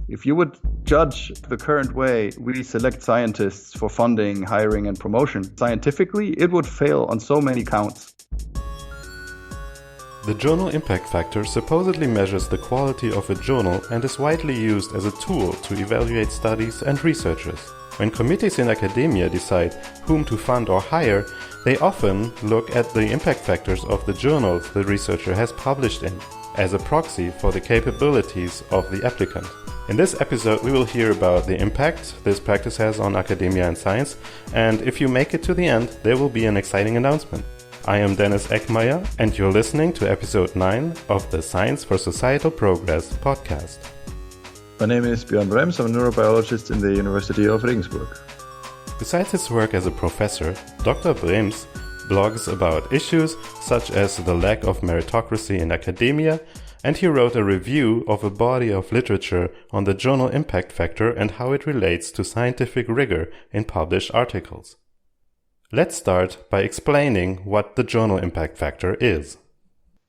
If you would judge the current way we select scientists for funding, hiring, and promotion scientifically, it would fail on so many counts. The journal impact factor supposedly measures the quality of a journal and is widely used as a tool to evaluate studies and researchers. When committees in academia decide whom to fund or hire, they often look at the impact factors of the journals the researcher has published in, as a proxy for the capabilities of the applicant. In this episode, we will hear about the impact this practice has on academia and science, and if you make it to the end, there will be an exciting announcement. I am Dennis Eckmeyer, and you're listening to episode 9 of the Science for Societal Progress podcast. My name is Björn Brembs. I'm a neurobiologist in the University of Regensburg. Besides his work as a professor, Dr. Brembs blogs about issues such as the lack of meritocracy in academia, and he wrote a review of a body of literature on the journal impact factor and how it relates to scientific rigor in published articles. Let's start by explaining what the journal impact factor is.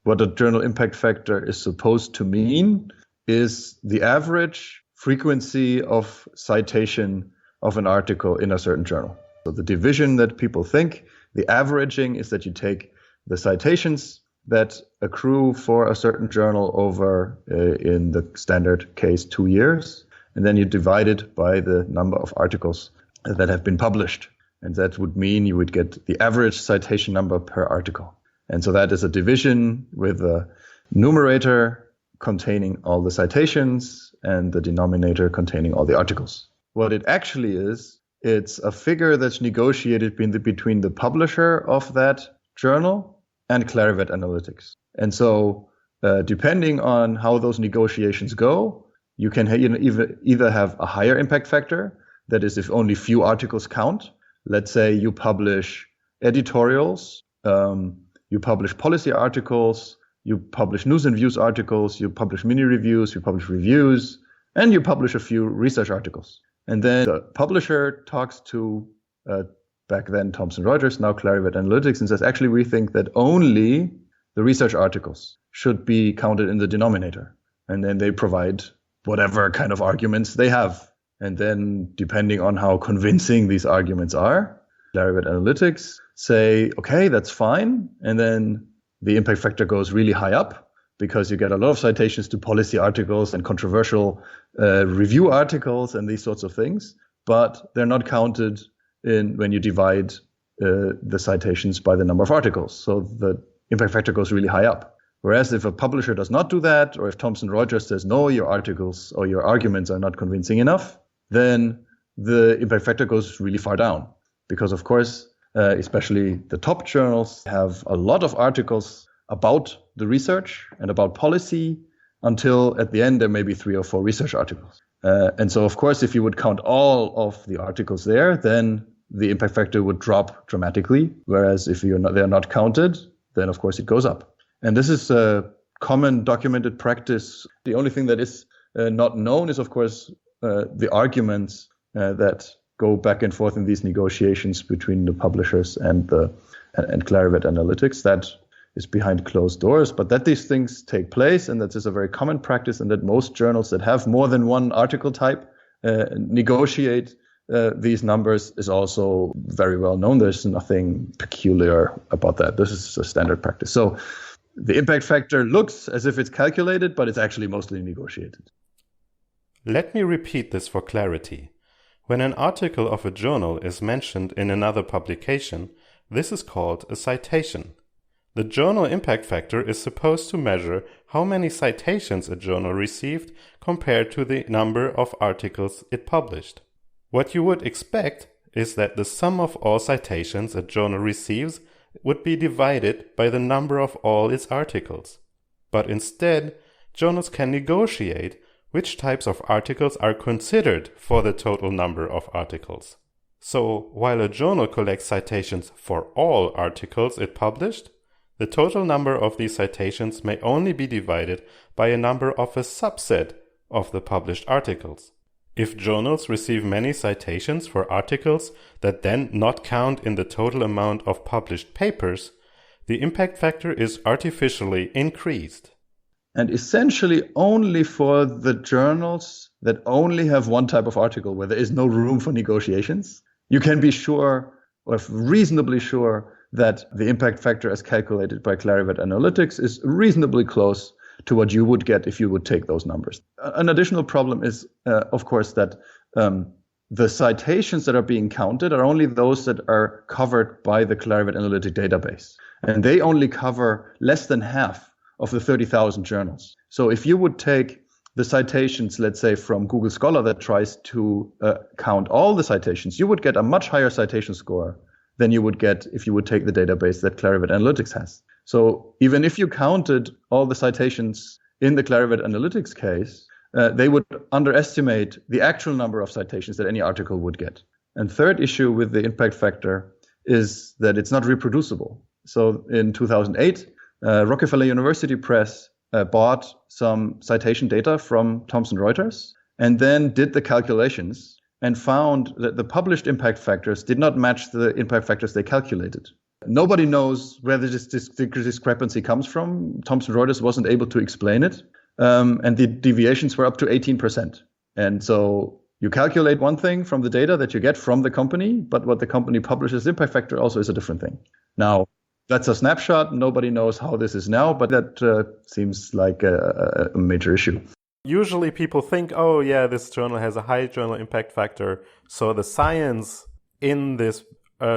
What a journal impact factor is supposed to mean is the average frequency of citation of an article in a certain journal. So the division that people think, the averaging, is that you take the citations that accrue for a certain journal over, in the standard case, 2 years, and then you divide it by the number of articles that have been published. And that would mean you would get the average citation number per article. And so that is a division with a numerator containing all the citations and the denominator containing all the articles. What it actually is, it's a figure that's negotiated between the publisher of that journal and Clarivate Analytics. And so depending on how those negotiations go, you can either have a higher impact factor, that is if only few articles count. Let's say you publish editorials, you publish policy articles, you publish news and views articles, you publish mini reviews, you publish reviews, and you publish a few research articles. And then the publisher talks to, back then Thomson Reuters, now Clarivate Analytics, and says, actually, we think that only the research articles should be counted in the denominator. And then they provide whatever kind of arguments they have. And then depending on how convincing these arguments are, Clarivate Analytics say, okay, that's fine. And then the impact factor goes really high up because you get a lot of citations to policy articles and controversial review articles and these sorts of things. But they're not counted in when you divide the citations by the number of articles. So the impact factor goes really high up. Whereas if a publisher does not do that, or if Thomson Reuters says, no, your articles or your arguments are not convincing enough, then the impact factor goes really far down. Because, of course, especially the top journals have a lot of articles about the research and about policy until at the end there may be 3 or 4 research articles. And so, of course, if you would count all of the articles there, then the impact factor would drop dramatically. Whereas if they're not counted, then, of course, it goes up. And this is a common documented practice. The only thing that is not known is, of course, the arguments that go back and forth in these negotiations between the publishers and Clarivate Analytics. That is behind closed doors, but that these things take place, and that is a very common practice, and that most journals that have more than one article type negotiate these numbers is also very well known. There's nothing peculiar about that. This is a standard practice. So the impact factor looks as if it's calculated, but it's actually mostly negotiated. Let me repeat this for clarity. When an article of a journal is mentioned in another publication, this is called a citation. The journal impact factor is supposed to measure how many citations a journal received compared to the number of articles it published. What you would expect is that the sum of all citations a journal receives would be divided by the number of all its articles. But instead, journals can negotiate which types of articles are considered for the total number of articles. So, while a journal collects citations for all articles it published, the total number of these citations may only be divided by a number of a subset of the published articles. If journals receive many citations for articles that then not count in the total amount of published papers, the impact factor is artificially increased. and essentially only for the journals that only have one type of article where there is no room for negotiations, you can be sure or reasonably sure that the impact factor as calculated by Clarivate Analytics is reasonably close to what you would get if you would take those numbers. An additional problem is, of course, that the citations that are being counted are only those that are covered by the Clarivate Analytic database. And they only cover less than half of the 30,000 journals. So if you would take the citations, let's say, from Google Scholar that tries to count all the citations, you would get a much higher citation score than you would get if you would take the database that Clarivate Analytics has. So even if you counted all the citations in the Clarivate Analytics case, they would underestimate the actual number of citations that any article would get. And third issue with the impact factor is that it's not reproducible. So in 2008, Rockefeller University Press bought some citation data from Thomson Reuters and then did the calculations and found that the published impact factors did not match the impact factors they calculated. Nobody knows where this discrepancy comes from. Thomson Reuters wasn't able to explain it. And the deviations were up to 18%. And so you calculate one thing from the data that you get from the company, but what the company publishes impact factor also is a different thing. Now, that's a snapshot. Nobody knows how this is now, but that seems like a major issue. Usually people think, oh yeah, this journal has a high journal impact factor, so the science in this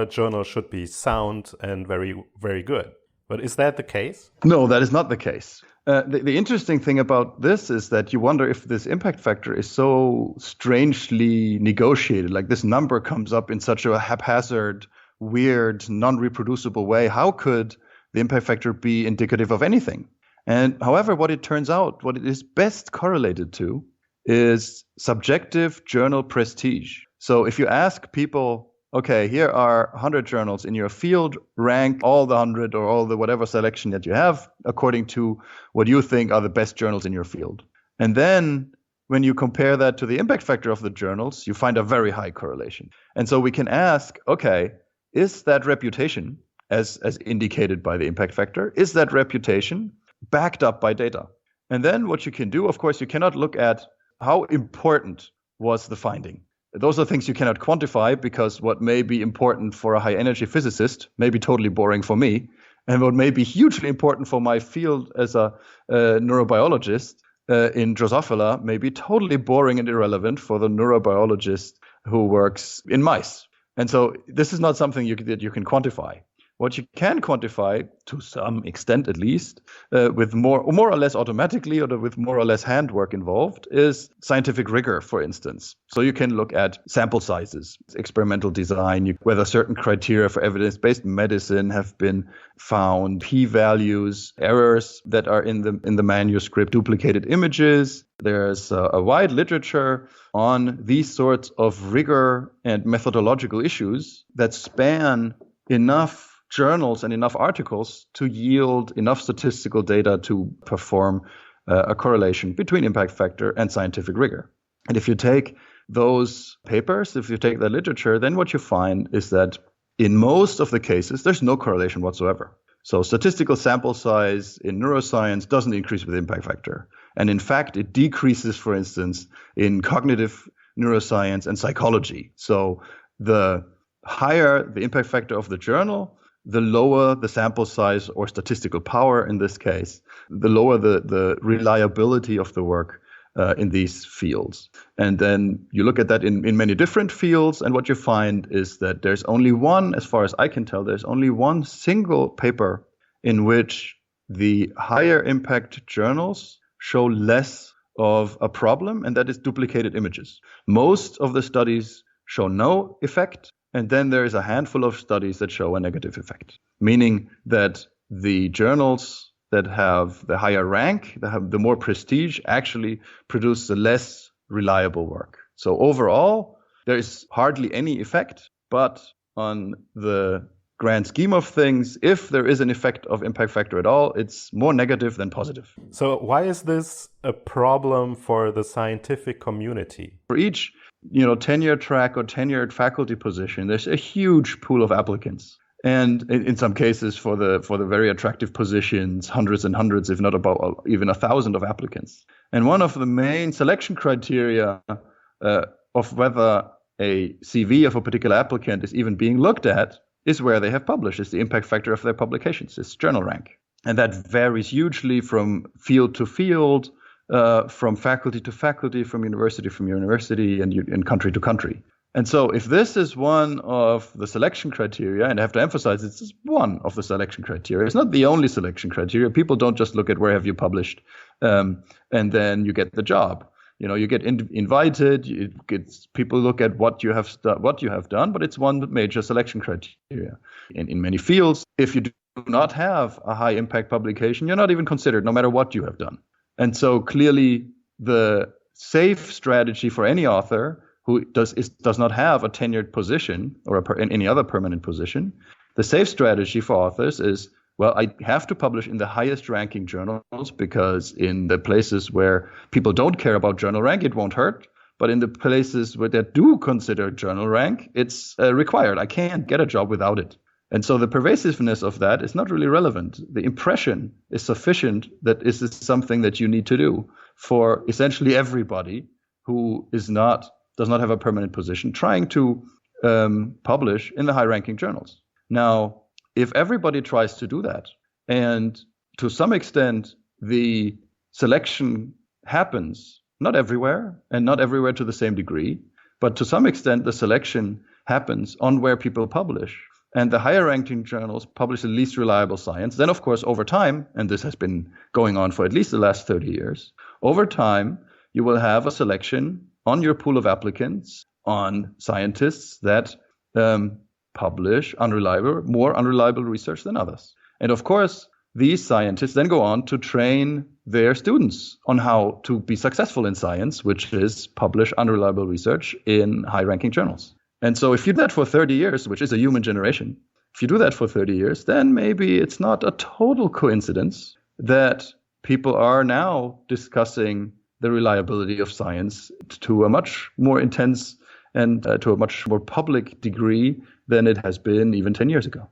journal should be sound and very, very good. But is that the case? No, that is not the case. The interesting thing about this is that you wonder if this impact factor is so strangely negotiated, like this number comes up in such a haphazard, weird, non-reproducible way. How could the impact factor be indicative of anything? And however, what it turns out, what it is best correlated to is subjective journal prestige. So if you ask people, okay, here are 100 journals in your field, rank all the 100 or all the whatever selection that you have according to what you think are the best journals in your field. And then when you compare that to the impact factor of the journals, you find a very high correlation. And so we can ask, okay, is that reputation, as indicated by the impact factor, is that reputation backed up by data? And then what you can do, of course, you cannot look at how important was the finding. Those are things you cannot quantify, because what may be important for a high energy physicist may be totally boring for me. And what may be hugely important for my field as a neurobiologist in Drosophila may be totally boring and irrelevant for the neurobiologist who works in mice. And so this is not something that you can quantify. What you can quantify, to some extent at least, with more or less automatically or with more or less handwork involved, is scientific rigor, for instance. So you can look at sample sizes, experimental design, whether certain criteria for evidence-based medicine have been found, p-values, errors that are in the manuscript, duplicated images. There's a wide literature on these sorts of rigor and methodological issues that span enough journals and enough articles to yield enough statistical data to perform a correlation between impact factor and scientific rigor. And if you take those papers, if you take the literature, then what you find is that in most of the cases, there's no correlation whatsoever. So statistical sample size in neuroscience doesn't increase with impact factor. And in fact, it decreases, for instance, in cognitive neuroscience and psychology. So the higher the impact factor of the journal, the lower the sample size or statistical power in this case, the lower the reliability of the work in these fields. And then you look at that in many different fields, and what you find is that there's only one, as far as I can tell, there's only one single paper in which the higher impact journals show less of a problem, and that is duplicated images. Most of the studies show no effect. And then there is a handful of studies that show a negative effect, meaning that the journals that have the higher rank, that have the more prestige, actually produce the less reliable work. So overall, there is hardly any effect, but on the grand scheme of things, if there is an effect of impact factor at all, it's more negative than positive. So why is this a problem for the scientific community? For each tenure track or tenured faculty position, there's a huge pool of applicants. And in some cases, for the very attractive positions, hundreds and hundreds, if not about even 1,000 of applicants. And one of the main selection criteria of whether a CV of a particular applicant is even being looked at is where they have published. It's the impact factor of their publications. It's journal rank. And that varies hugely from field to field, from faculty to faculty, from university, and country to country. And so if this is one of the selection criteria, and I have to emphasize this is one of the selection criteria, it's not the only selection criteria. People don't just look at where have you published and then you get the job. You get invited, people look at what you have done, but it's one major selection criteria. In many fields, if you do not have a high impact publication, you're not even considered, no matter what you have done. And so clearly the safe strategy for any author who does not have a tenured position or any other permanent position, the safe strategy for authors is, well, I have to publish in the highest ranking journals, because in the places where people don't care about journal rank, it won't hurt. But in the places where they do consider journal rank, it's required. I can't get a job without it. And so the pervasiveness of that is not really relevant. The impression is sufficient that this is something that you need to do for essentially everybody who does not have a permanent position, trying to publish in the high-ranking journals. Now, if everybody tries to do that, and to some extent the selection happens, not everywhere, and not everywhere to the same degree, but to some extent the selection happens on where people publish, and the higher-ranking journals publish the least reliable science, then of course over time, and this has been going on for at least the last 30 years, over time you will have a selection on your pool of applicants on scientists that publish more unreliable research than others. And of course, these scientists then go on to train their students on how to be successful in science, which is publish unreliable research in high-ranking journals. And so if you do that for 30 years, which is a human generation, if you do that for 30 years, then maybe it's not a total coincidence that people are now discussing the reliability of science to a much more intense and to a much more public degree than it has been even 10 years ago.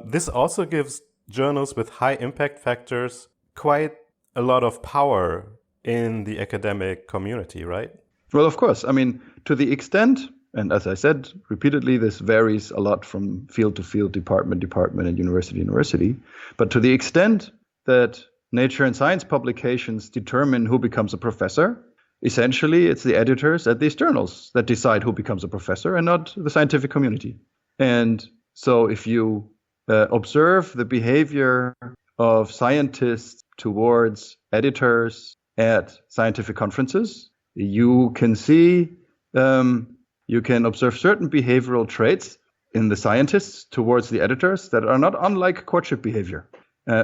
This also gives journals with high impact factors quite a lot of power in the academic community, right? Well, of course. I mean, to the extent, and as I said repeatedly, this varies a lot from field to field, department, and university. But to the extent that Nature and Science publications determine who becomes a professor, essentially it's the editors at these journals that decide who becomes a professor and not the scientific community. And so if you observe the behavior of scientists towards editors at scientific conferences, you can see, you can observe certain behavioral traits in the scientists towards the editors that are not unlike courtship behavior.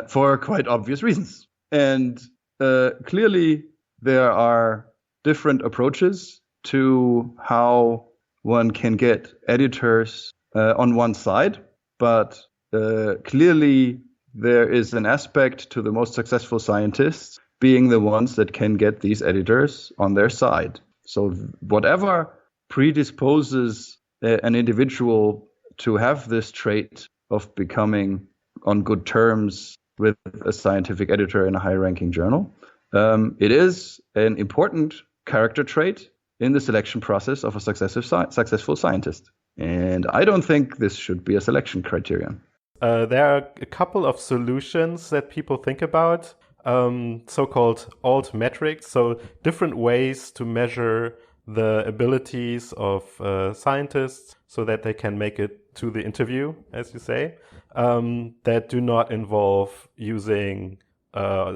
For quite obvious reasons. And clearly, there are different approaches to how one can get editors on one side. But clearly, there is an aspect to the most successful scientists being the ones that can get these editors on their side. So whatever predisposes an individual to have this trait of becoming on good terms with a scientific editor in a high-ranking journal. It is an important character trait in the selection process of a successful scientist. And I don't think this should be a selection criterion. There are a couple of solutions that people think about, so-called alt metrics, so different ways to measure the abilities of scientists so that they can make it to the interview, as you say, that do not involve using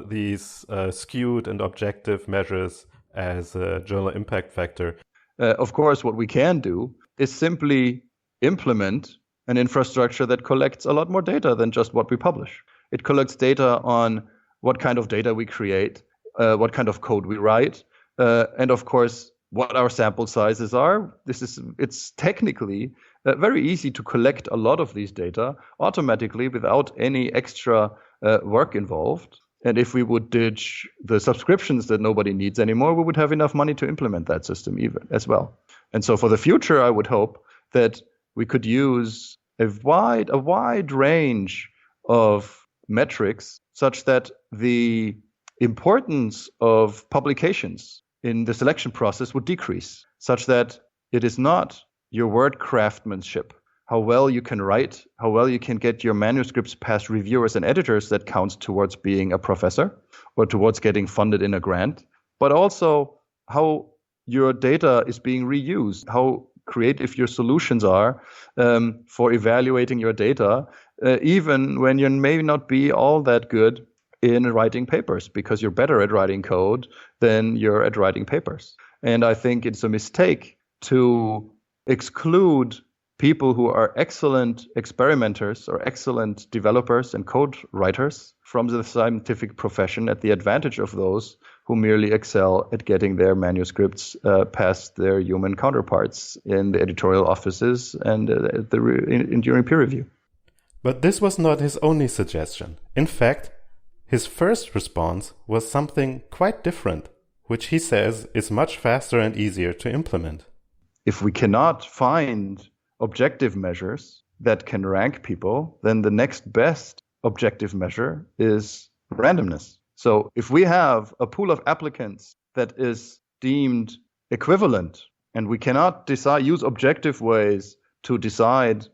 these skewed and objective measures as a journal impact factor. Of course, what we can do is simply implement an infrastructure that collects a lot more data than just what we publish. It collects data on what kind of data we create, what kind of code we write, and of course, what our sample sizes are. It's technically very easy to collect a lot of these data automatically without any extra work involved. And if we would ditch the subscriptions that nobody needs anymore, we would have enough money to implement that system even as well. And so for the future, I would hope that we could use a wide range of metrics such that the importance of publications in the selection process would decrease, such that it is not your word craftsmanship, how well you can write, how well you can get your manuscripts past reviewers and editors that counts towards being a professor or towards getting funded in a grant, but also how your data is being reused, how creative your solutions are for evaluating your data, even when you may not be all that good in writing papers, because you're better at writing code than you're at writing papers. And I think it's a mistake to exclude people who are excellent experimenters or excellent developers and code writers from the scientific profession at the advantage of those who merely excel at getting their manuscripts past their human counterparts in the editorial offices and during peer review. But this was not his only suggestion. In fact, his first response was something quite different, which he says is much faster and easier to implement. If we cannot find objective measures that can rank people, then the next best objective measure is randomness. So if we have a pool of applicants that is deemed equivalent, and we cannot use objective ways to decide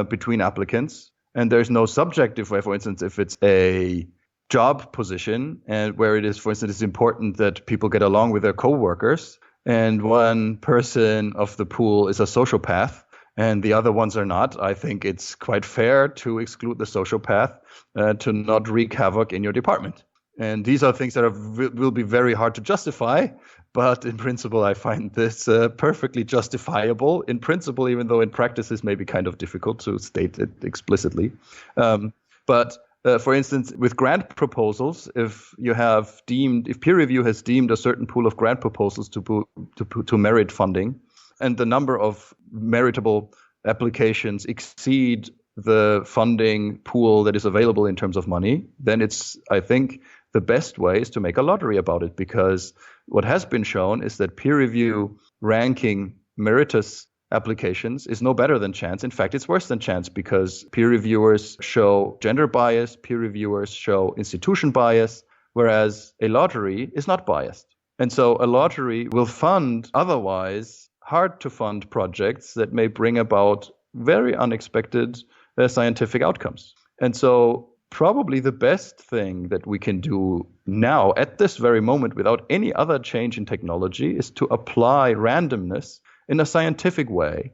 between applicants, and there's no subjective way, for instance, if it's a job position and where it is, for instance, it's important that people get along with their coworkers, and one person of the pool is a sociopath and the other ones are not, I think it's quite fair to exclude the sociopath to not wreak havoc in your department. And these are things that will be very hard to justify, but in principle, I find this perfectly justifiable in principle, even though in practice this may be kind of difficult to state it explicitly. But for instance, with grant proposals, if peer review has deemed a certain pool of grant proposals to merit funding, and the number of meritable applications exceed the funding pool that is available in terms of money, then it's, I think, the best way is to make a lottery about it, because what has been shown is that peer review ranking meritorious applications is no better than chance. In fact, it's worse than chance, because peer reviewers show gender bias, peer reviewers show institution bias, whereas a lottery is not biased. And so a lottery will fund otherwise hard to fund projects that may bring about very unexpected scientific outcomes. And so probably the best thing that we can do now at this very moment without any other change in technology is to apply randomness in a scientific way,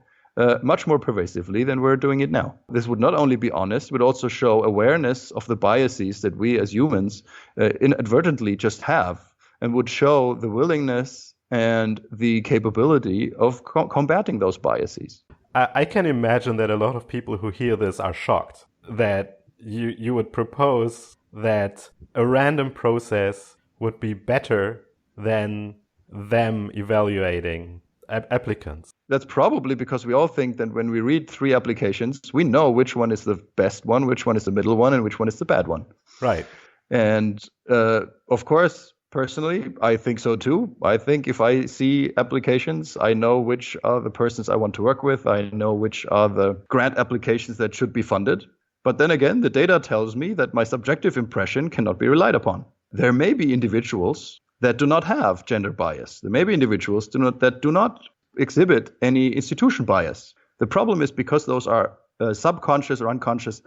much more pervasively than we're doing it now. This would not only be honest, would also show awareness of the biases that we as humans inadvertently just have, and would show the willingness and the capability of combating those biases. I can imagine that a lot of people who hear this are shocked that you would propose that a random process would be better than them evaluating applicants. That's probably because we all think that when we read 3 applications, we know which one is the best one, which one is the middle one, and which one is the bad one. Right. And of course, personally, I think so too. I think if I see applications, I know which are the persons I want to work with. I know which are the grant applications that should be funded. But then again, the data tells me that my subjective impression cannot be relied upon. There may be individuals that do not have gender bias. There may be individuals that do not exhibit any institution bias. The problem is because those are subconscious or unconscious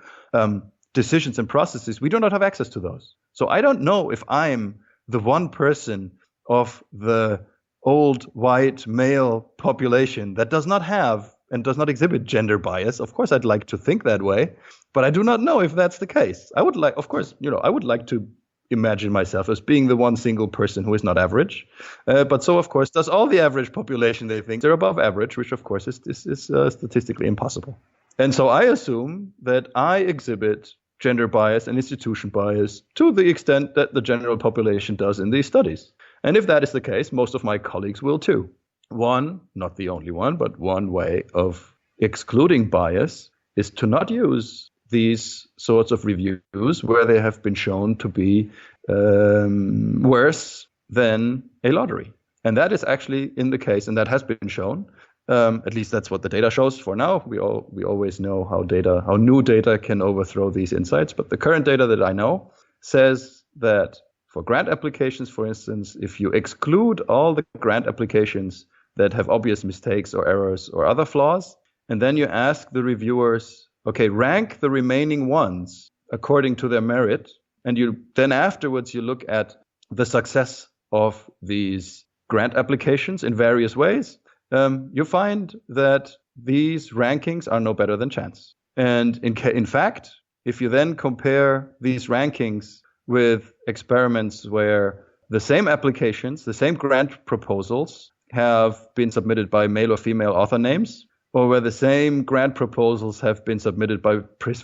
decisions and processes, we do not have access to those. So I don't know if I'm the one person of the old white male population that does not have and does not exhibit gender bias. Of course, I'd like to think that way, but I do not know if that's the case. I would like to imagine myself as being the one single person who is not average. But so, of course, does all the average population. They think they're above average, which, of course, is statistically impossible. And so I assume that I exhibit gender bias and institution bias to the extent that the general population does in these studies. And if that is the case, most of my colleagues will too. One, not the only one, but one way of excluding bias is to not use these sorts of reviews where they have been shown to be worse than a lottery. And that is actually in the case, and that has been shown At least that's what the data shows for now. We always know how new data can overthrow these insights. But the current data that I know says that for grant applications, for instance, if you exclude all the grant applications that have obvious mistakes or errors or other flaws, and then you ask the reviewers, okay, rank the remaining ones according to their merit, and then afterwards you look at the success of these grant applications in various ways, you find that these rankings are no better than chance. And in fact, if you then compare these rankings with experiments where the same applications, the same grant proposals have been submitted by male or female author names, or where the same grant proposals have been submitted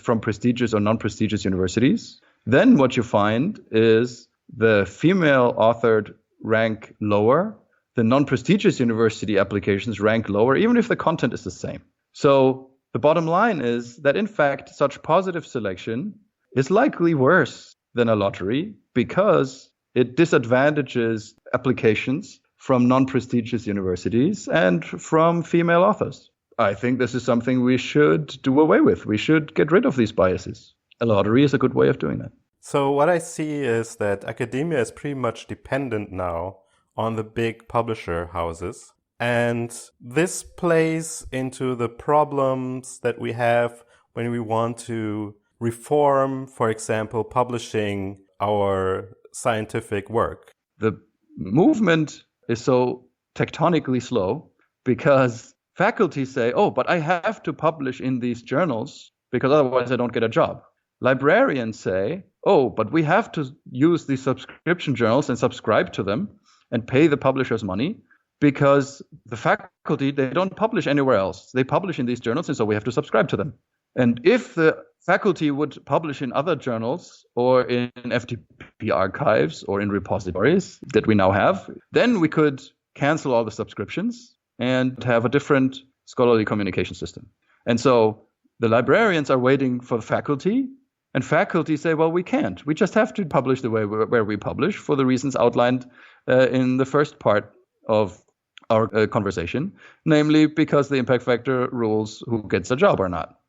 from prestigious or non-prestigious universities, then what you find is the female authored rank lower, the non-prestigious university applications rank lower, even if the content is the same. So the bottom line is that, in fact, such positive selection is likely worse than a lottery because it disadvantages applications from non-prestigious universities and from female authors. I think this is something we should do away with. We should get rid of these biases. A lottery is a good way of doing that. So what I see is that academia is pretty much dependent now on the big publisher houses. And this plays into the problems that we have when we want to reform, for example, publishing our scientific work. The movement is so tectonically slow because faculty say, oh, but I have to publish in these journals because otherwise I don't get a job. Librarians say, oh, but we have to use these subscription journals and subscribe to them and pay the publishers money because the faculty, they don't publish anywhere else. They publish in these journals, and so we have to subscribe to them. And if the faculty would publish in other journals or in FTP archives or in repositories that we now have, then we could cancel all the subscriptions and have a different scholarly communication system. And so the librarians are waiting for the faculty, and faculty say, well, we can't. We just have to publish the way where we publish for the reasons outlined in the first part of our conversation, namely because the impact factor rules who gets a job or not.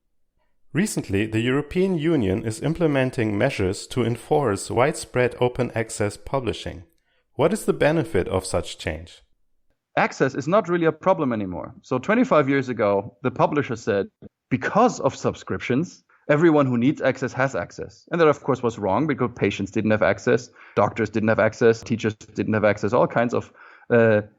Recently, the European Union is implementing measures to enforce widespread open access publishing. What is the benefit of such change? Access is not really a problem anymore. So 25 years ago, the publisher said, because of subscriptions, everyone who needs access has access. And that, of course, was wrong because patients didn't have access, doctors didn't have access, teachers didn't have access, all kinds of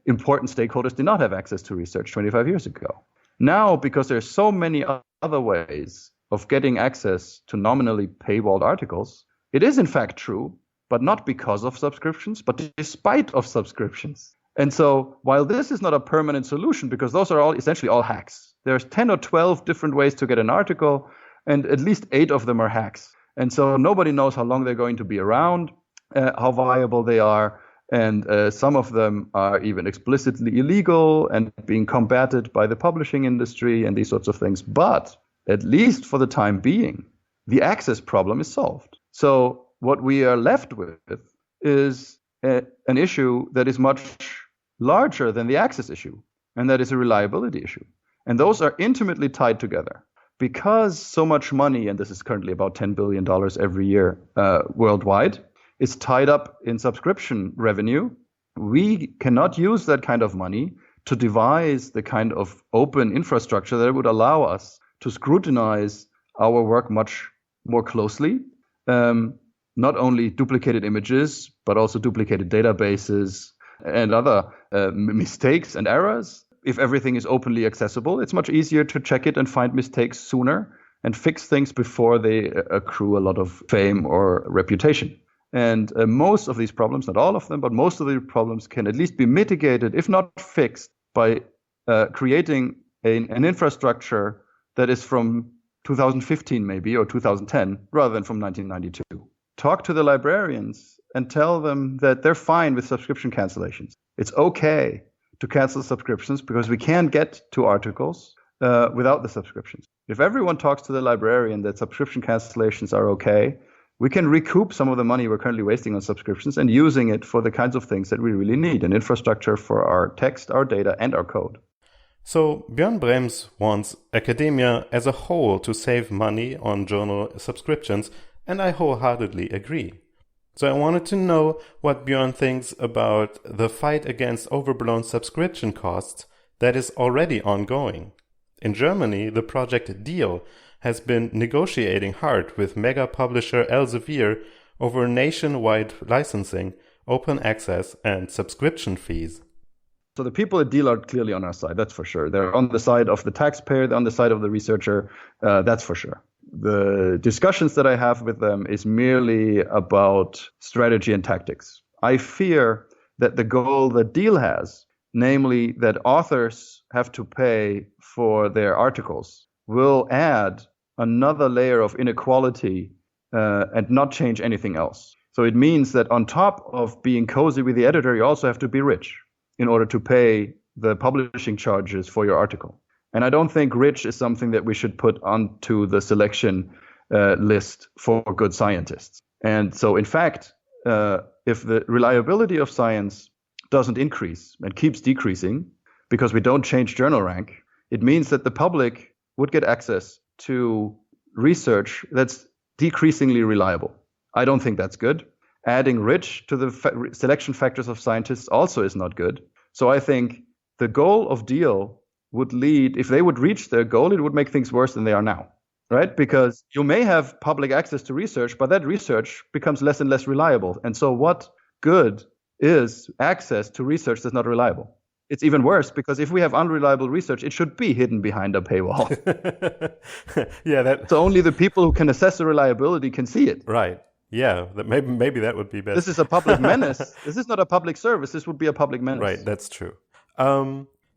important stakeholders did not have access to research 25 years ago. Now, because there's so many other ways of getting access to nominally paywalled articles, it is in fact true, but not because of subscriptions, but despite of subscriptions. And so while this is not a permanent solution, because those are essentially all hacks, there's 10 or 12 different ways to get an article, and at least 8 of them are hacks. And so nobody knows how long they're going to be around, how viable they are, and some of them are even explicitly illegal and being combated by the publishing industry and these sorts of things. But at least for the time being, the access problem is solved. So what we are left with is an issue that is much larger than the access issue, and that is a reliability issue. And those are intimately tied together. Because so much money, and this is currently about $10 billion every year worldwide, is tied up in subscription revenue, we cannot use that kind of money to devise the kind of open infrastructure that would allow us to scrutinize our work much more closely, not only duplicated images, but also duplicated databases and other mistakes and errors. If everything is openly accessible, it's much easier to check it and find mistakes sooner and fix things before they accrue a lot of fame or reputation. And most of these problems, not all of them, but most of the problems can at least be mitigated, if not fixed, by creating an infrastructure that is from 2015 maybe, or 2010, rather than from 1992. Talk to the librarians and tell them that they're fine with subscription cancellations. It's okay to cancel subscriptions because we can't get to articles without the subscriptions. If everyone talks to the librarian that subscription cancellations are okay, we can recoup some of the money we're currently wasting on subscriptions and using it for the kinds of things that we really need, an infrastructure for our text, our data, and our code. So Björn Brembs wants academia as a whole to save money on journal subscriptions, and I wholeheartedly agree. So I wanted to know what Björn thinks about the fight against overblown subscription costs that is already ongoing. In Germany, the project Deal has been negotiating hard with mega publisher Elsevier over nationwide licensing, open access, and subscription fees. So the people at Deal are clearly on our side, that's for sure. They're on the side of the taxpayer, they're on the side of the researcher, that's for sure. The discussions that I have with them is merely about strategy and tactics. I fear that the goal that Deal has, namely that authors have to pay for their articles, will add another layer of inequality and not change anything else. So it means that on top of being cozy with the editor, you also have to be rich in order to pay the publishing charges for your article. And I don't think rich is something that we should put onto the selection list for good scientists. And so, in fact, if the reliability of science doesn't increase and keeps decreasing because we don't change journal rank, it means that the public would get access to research that's decreasingly reliable. I don't think that's good. Adding rich to the selection factors of scientists also is not good. So I think the goal of Deal would lead, if they would reach their goal, it would make things worse than they are now, right? Because you may have public access to research, but that research becomes less and less reliable. And so what good is access to research that's not reliable? It's even worse, because if we have unreliable research, it should be hidden behind a paywall. So only the people who can assess the reliability can see it. Right. Yeah, maybe that would be best. This is a public menace. This is not a public service. This would be a public menace. Right, that's true.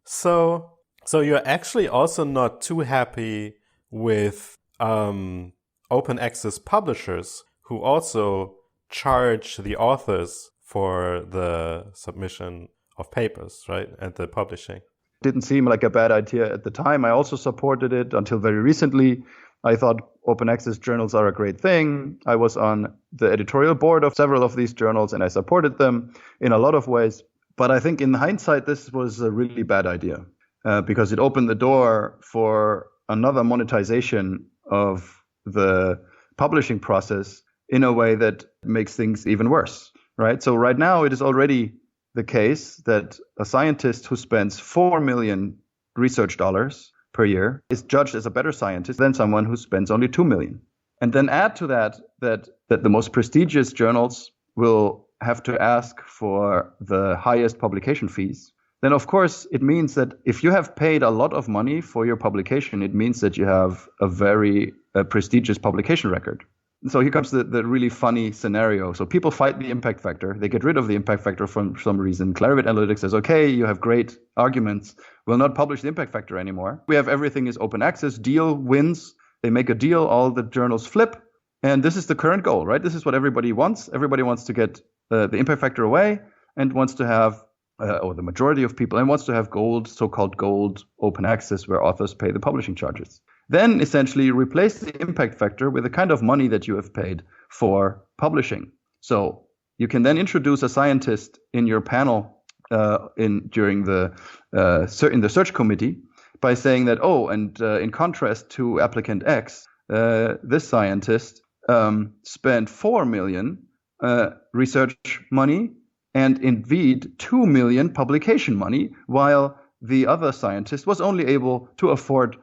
So you're actually also not too happy with open access publishers who also charge the authors for the submission of papers, right, and the publishing. Didn't seem like a bad idea at the time. I also supported it until very recently. I thought open access journals are a great thing. I was on the editorial board of several of these journals, and I supported them in a lot of ways. But I think in hindsight, this was a really bad idea because it opened the door for another monetization of the publishing process in a way that makes things even worse, right? So right now, it is already the case that a scientist who spends $4 million research dollars per year is judged as a better scientist than someone who spends only $2 million. And then add to that the most prestigious journals will have to ask for the highest publication fees. Then, of course, it means that if you have paid a lot of money for your publication, it means that you have a very prestigious publication record. So here comes the really funny scenario. So people fight the impact factor. They get rid of the impact factor for some reason. Clarivate Analytics says, okay, you have great arguments. We'll not publish the impact factor anymore. We have everything is open access. Deal wins. They make a deal. All the journals flip. And this is the current goal, right? This is what everybody wants. Everybody wants to get the impact factor away and wants to have, or the majority of people, and wants to have gold, so-called gold open access where authors pay the publishing charges. Then essentially replace the impact factor with the kind of money that you have paid for publishing. So you can then introduce a scientist in your panel in the search committee by saying that, in contrast to applicant X, this scientist spent $4 million research money and indeed $2 million publication money, while the other scientist was only able to afford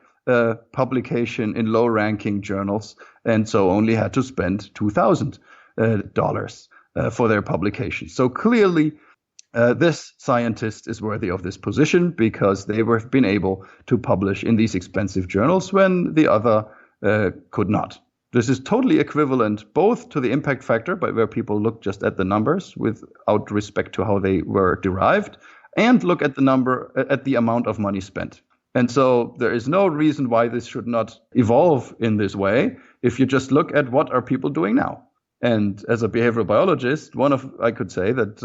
publication in low-ranking journals, and so only had to spend $2,000 for their publication. So clearly, this scientist is worthy of this position because they have been able to publish in these expensive journals when the other could not. This is totally equivalent both to the impact factor, but where people look just at the numbers without respect to how they were derived, and look at the amount of money spent. And so there is no reason why this should not evolve in this way if you just look at what are people doing now. And as a behavioral biologist, I could say that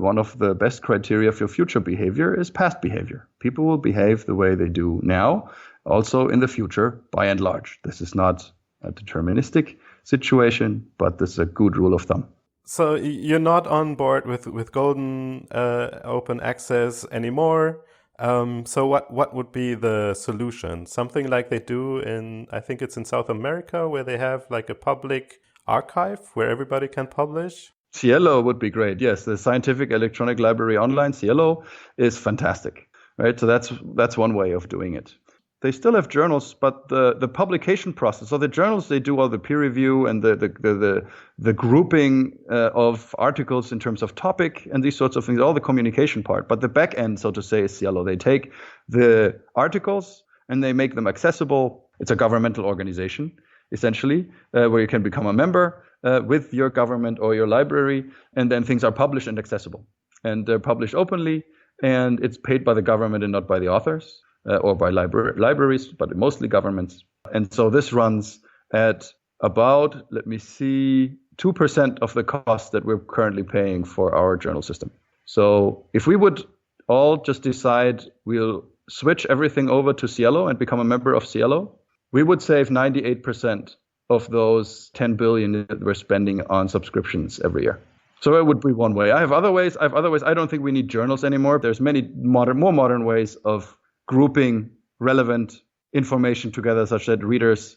one of the best criteria for future behavior is past behavior. People will behave the way they do now, also in the future, by and large. This is not a deterministic situation, but this is a good rule of thumb. So you're not on board with golden open access anymore. So what would be the solution? Something like they do in, I think it's in South America, where they have like a public archive where everybody can publish? Cielo would be great. Yes, the Scientific Electronic Library Online, Cielo, is fantastic. Right, so that's one way of doing it. They still have journals, but the publication process. So the journals, they do all the peer review and the grouping of articles in terms of topic and these sorts of things, all the communication part. But the back end, so to say, is Cielo. They take the articles and they make them accessible. It's a governmental organization, essentially, where you can become a member with your government or your library, and then things are published and accessible. And they're published openly, and it's paid by the government and not by the authors. Or by libraries, but mostly governments. And so this runs at about, 2% of the cost that we're currently paying for our journal system. So if we would all just decide we'll switch everything over to Cielo and become a member of Cielo, we would save 98% of those 10 billion that we're spending on subscriptions every year. So it would be one way. I have other ways. I don't think we need journals anymore. There's many more modern ways of grouping relevant information together such that readers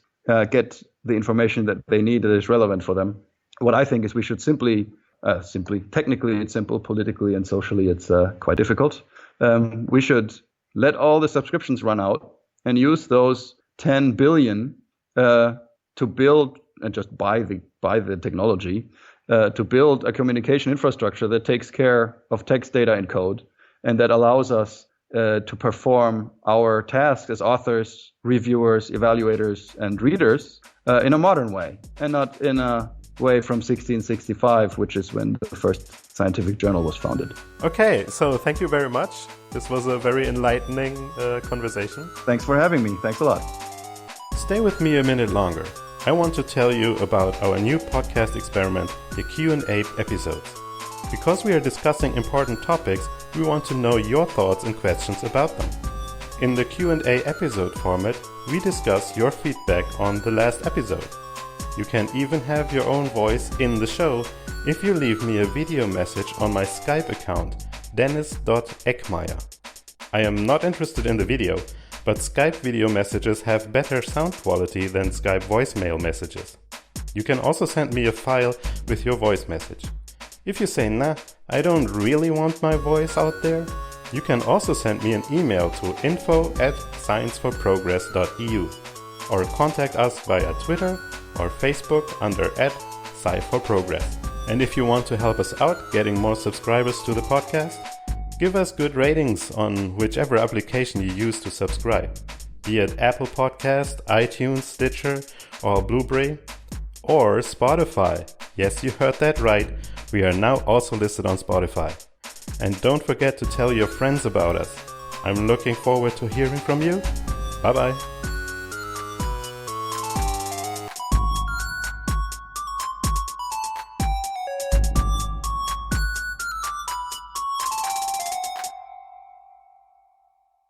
get the information that they need that is relevant for them. What I think is we should simply, technically it's simple, politically and socially it's quite difficult. We should let all the subscriptions run out and use those 10 billion to build and just buy the technology to build a communication infrastructure that takes care of text, data, and code, and that allows us to perform our tasks as authors, reviewers, evaluators, and readers in a modern way, and not in a way from 1665, which is when the first scientific journal was founded. Okay, so thank you very much. This was a very enlightening conversation. Thanks for having me. Thanks a lot. Stay with me a minute longer. I want to tell you about our new podcast experiment, the Q&A episodes. Because we are discussing important topics, we want to know your thoughts and questions about them. In the Q&A episode format, we discuss your feedback on the last episode. You can even have your own voice in the show if you leave me a video message on my Skype account, dennis.eckmeyer. I am not interested in the video, but Skype video messages have better sound quality than Skype voicemail messages. You can also send me a file with your voice message. If you say, nah, I don't really want my voice out there, you can also send me an email to info@scienceforprogress.eu or contact us via Twitter or Facebook under @sci4progress. And if you want to help us out getting more subscribers to the podcast, give us good ratings on whichever application you use to subscribe, be it Apple Podcast, iTunes, Stitcher, or Blueberry, or Spotify. Yes, you heard that right. We are now also listed on Spotify. And don't forget to tell your friends about us. I'm looking forward to hearing from you. Bye-bye.